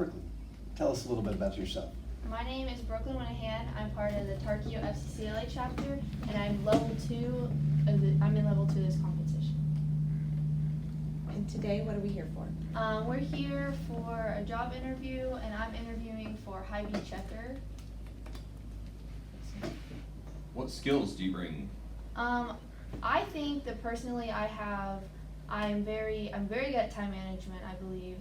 Brooklyn, tell us a little bit about yourself. My name is Wennihan. I'm part of the Tarkio FCCLA chapter, and I'm level 2. I'm in level 2 of this competition. And today, what are we here for? We're here for a job interview, and I'm interviewing for Hy-Vee checker. What skills do you bring? I think that personally I'm very good at time management, I believe.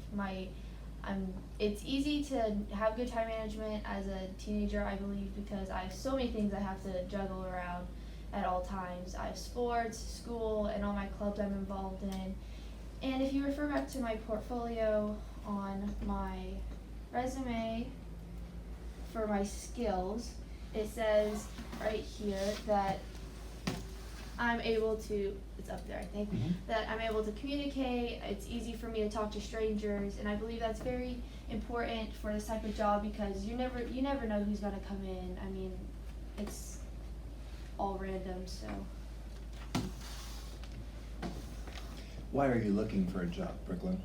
It's easy to have good time management as a teenager, I believe, because I have so many things I have to juggle around at all times. I have sports, school, and all my clubs I'm involved in. And if you refer back to my portfolio on my resume for my skills, it says right here that I'm able to, it's up there I think, that I'm able to communicate, it's easy for me to talk to strangers, and I believe that's very important for this type of job because you never know who's gonna come in. I mean, it's all random, so. Why are you looking for a job, Brooklyn?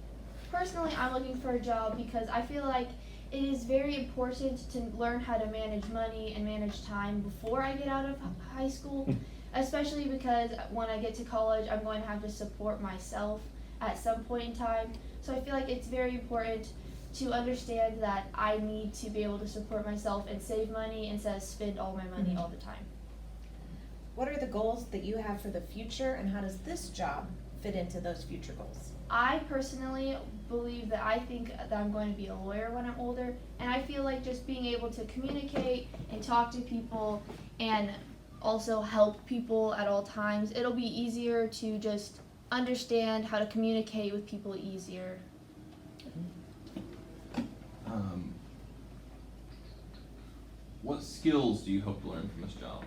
Personally, I'm looking for a job because I feel like it is very important to learn how to manage money and manage time before I get out of high school. Especially because when I get to college, I'm going to have to support myself at some point in time. So I feel like it's very important to understand that I need to be able to support myself and save money instead of spend all my money all the time. What are the goals that you have for the future, and how does this job fit into those future goals? I personally believe that I think that I'm going to be a lawyer when I'm older, and I feel like just being able to communicate and talk to people and also help people at all times, it'll be easier to just understand how to communicate with people easier. What skills do you hope to learn from this job?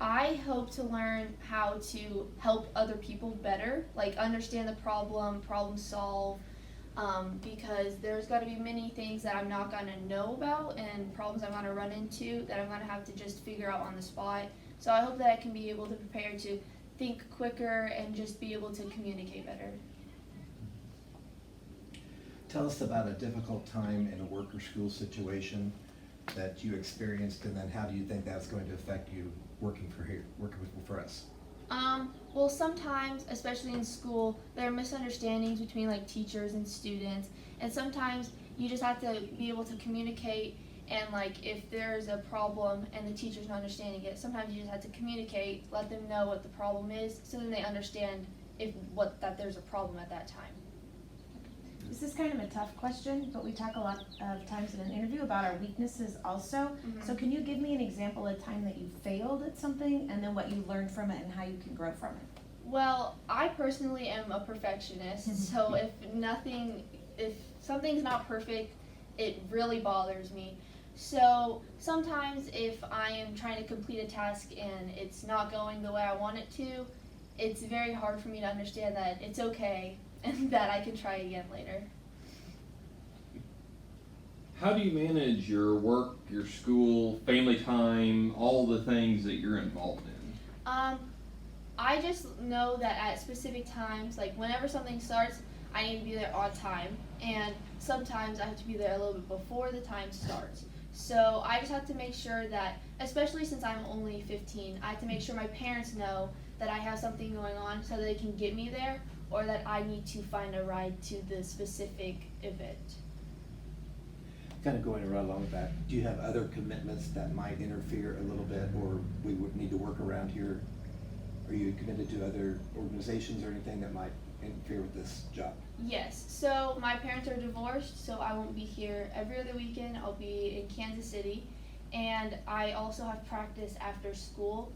I hope to learn how to help other people better, like understand the problem solve, because there's got to be many things that I'm not going to know about and problems I'm going to run into that I'm going to have to just figure out on the spot. So I hope that I can be able to prepare to think quicker and just be able to communicate better. Tell us about a difficult time in a work or school situation that you experienced, and then how do you think that's going to affect you working for us? Well, sometimes, especially in school, there are misunderstandings between like teachers and students, and sometimes you just have to be able to communicate, and like if there's a problem and the teacher's not understanding it, sometimes you just have to communicate, let them know what the problem is, so then they understand that there's a problem at that time. This is kind of a tough question, but we talk a lot of times in an interview about our weaknesses also. So can you give me an example of a time that you failed at something, and then what you learned from it and how you can grow from it? Well, I personally am a perfectionist, so if something's not perfect, it really bothers me. So sometimes if I am trying to complete a task and it's not going the way I want it to, it's very hard for me to understand that it's okay and that I can try again later. How do you manage your work, your school, family time, all the things that you're involved in? I just know that at specific times, like whenever something starts, I need to be there on time, and sometimes I have to be there a little bit before the time starts. So I just have to make sure that, especially since I'm only 15, I have to make sure my parents know that I have something going on so that they can get me there, or that I need to find a ride to the specific event. Kind of going right along with that, do you have other commitments that might interfere a little bit, or we would need to work around here? Are you committed to other organizations or anything that might interfere with this job? Yes, so my parents are divorced, so I won't be here every other weekend. I'll be in Kansas City, and I also have practice after school,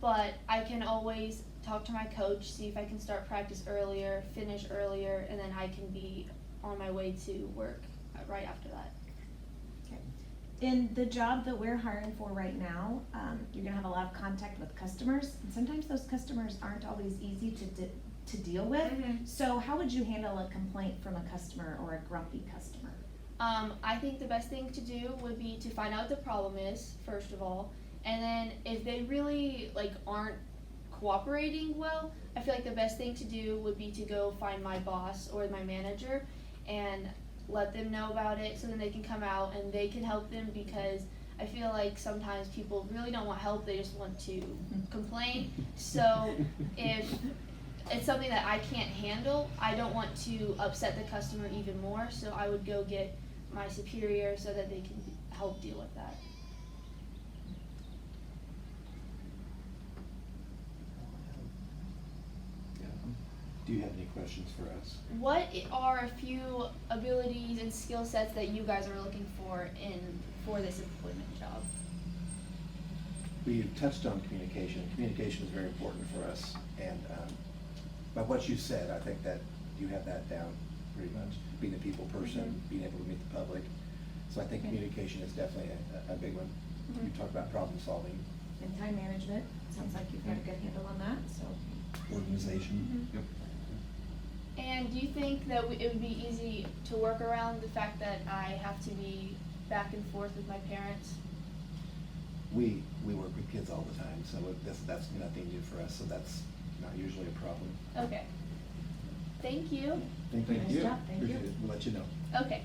but I can always talk to my coach, see if I can start practice earlier, finish earlier, and then I can be on my way to work right after that. In the job that we're hiring for right now, you're gonna have a lot of contact with customers, and sometimes those customers aren't always easy to deal with. So how would you handle a complaint from a customer or a grumpy customer? I think the best thing to do would be to find out what the problem is, first of all, and then if they really aren't cooperating well, I feel like the best thing to do would be to go find my boss or my manager and let them know about it so then they can come out and they can help them, because I feel like sometimes people really don't want help, they just want to complain. So if it's something that I can't handle, I don't want to upset the customer even more, so I would go get my superior so that they can help deal with that. Yeah. Do you have any questions for us? What are a few abilities and skill sets that you guys are looking for for this employment job? We've touched on communication. Communication is very important for us, and by what you said, I think that you have that down pretty much. Being a people person, being able to meet the public. So I think communication is definitely a big one. You talk about problem solving. And time management, sounds like you've got a good handle on that, so. Organization. Yep. And do you think that it would be easy to work around the fact that I have to be back and forth with my parents? We work with kids all the time, so that's nothing new for us, so that's not usually a problem. Okay. Thank you. Thank Nice you. job, thank you. Appreciate it. We'll let you know. Okay.